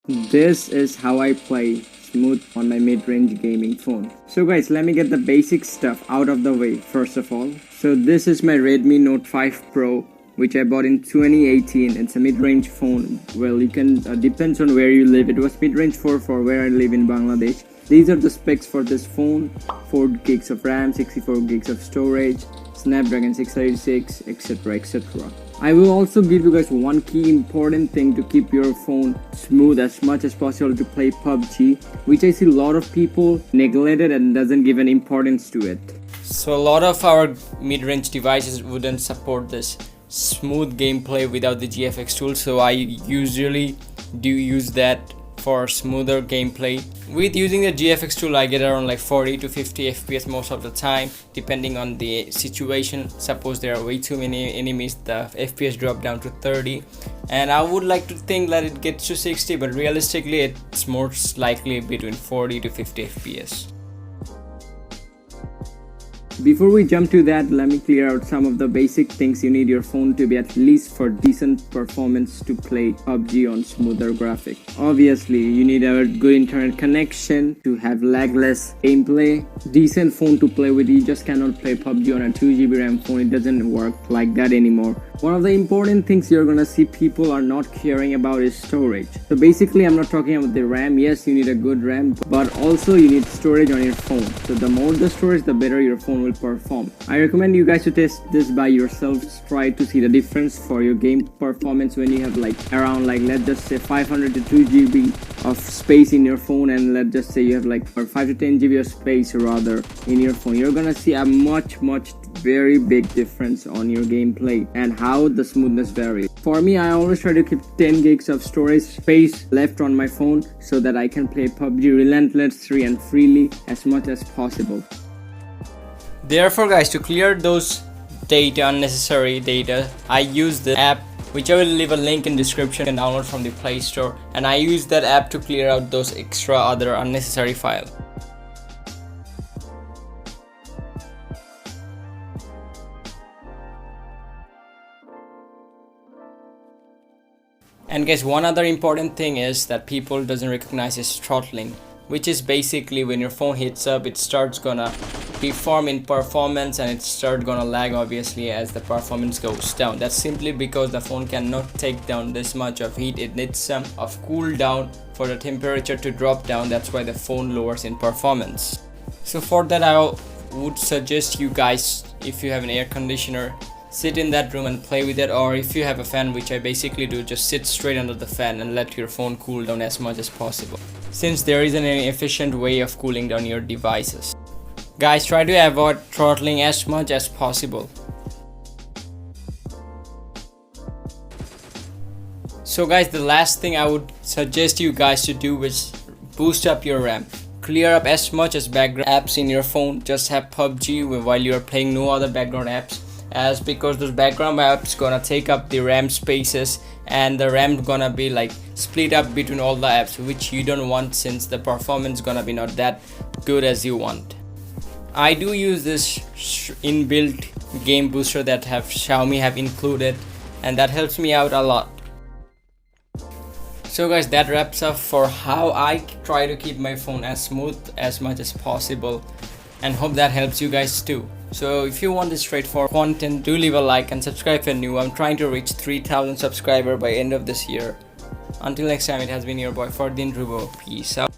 This is how I play smooth on my mid-range gaming phone. So guys, let me get the basic stuff out of the way first of all. So this is my Redmi Note 5 Pro, which I bought in 2018. It's a mid-range phone. Well, you can depends on where you live. It was mid-range for where I live in Bangladesh. These are the specs for this phone: 4 gigs of RAM, 64 gigs of storage, Snapdragon 636, etc, etc. I will also give you guys one key important thing to keep your phone smooth as much as possible to play PUBG, which I see a lot of people neglected and doesn't give an importance to it. So a lot of our mid-range devices wouldn't support this smooth gameplay without the GFX tool, so I usually do use that for smoother gameplay. With using the GFX tool, I get around like 40 to 50 FPS most of the time, depending on the situation. Suppose there are way too many enemies, the FPS drop down to 30, and I would like to think that it gets to 60, but realistically it's most likely between 40 to 50 FPS. Before we jump to that, let me clear out some of the basic things you need your phone to be at least for decent performance to play PUBG on smoother graphics. Obviously, you need a good internet connection to have lagless gameplay, decent phone to play with. You just cannot play PUBG on a 2GB RAM phone. It doesn't work like that anymore. One of the important things you're gonna see people are not caring about is storage. So basically, I'm not talking about the RAM. Yes, you need a good RAM, but also you need storage on your phone. So the more the storage, the better your phone will perform. I recommend you guys to test this by yourselves. Try to see the difference for your game performance when you have like around, like, let's just say 500 to 2GB of space in your phone, and let's just say you have like 5 to 10 GB of space rather in your phone. You're gonna see a much very big difference on your gameplay and how the smoothness varies. For me, I always try to keep 10 gigs of storage space left on my phone so that I can play PUBG relentlessly and freely as much as possible. Therefore guys, to clear those unnecessary data, I use the app, which I will leave a link in description, and download from the Play Store, and I use that app to clear out those extra other unnecessary files. And guys, one other important thing is that people doesn't recognize is throttling, which is basically when your phone heats up, it starts gonna deform in performance and it starts gonna lag obviously as the performance goes down. That's simply because the phone cannot take down this much of heat. It needs some of cool down for the temperature to drop down. That's why the phone lowers in performance. So for that, I would suggest you guys, if you have an air conditioner, sit in that room and play with it, or if you have a fan, which I basically do, just sit straight under the fan and let your phone cool down as much as possible, since there isn't any efficient way of cooling down your devices. Guys, try to avoid throttling as much as possible. So guys, the last thing I would suggest you guys to do is boost up your RAM. Clear up as much as background apps in your phone. Just have PUBG while you are playing, no other background apps, as because those background apps gonna take up the RAM spaces and the RAM gonna be like split up between all the apps, which you don't want since the performance gonna be not that good as you want. I do use this inbuilt game booster that Xiaomi have included, and that helps me out a lot. So guys, that wraps up for how I try to keep my phone as smooth as much as possible, and hope that helps you guys too. So if you want this straightforward content, do leave a like and subscribe if you're new. I'm trying to reach 3,000 subscribers by end of this year. Until next time, it has been your boy Fardin Rabbi. Peace out.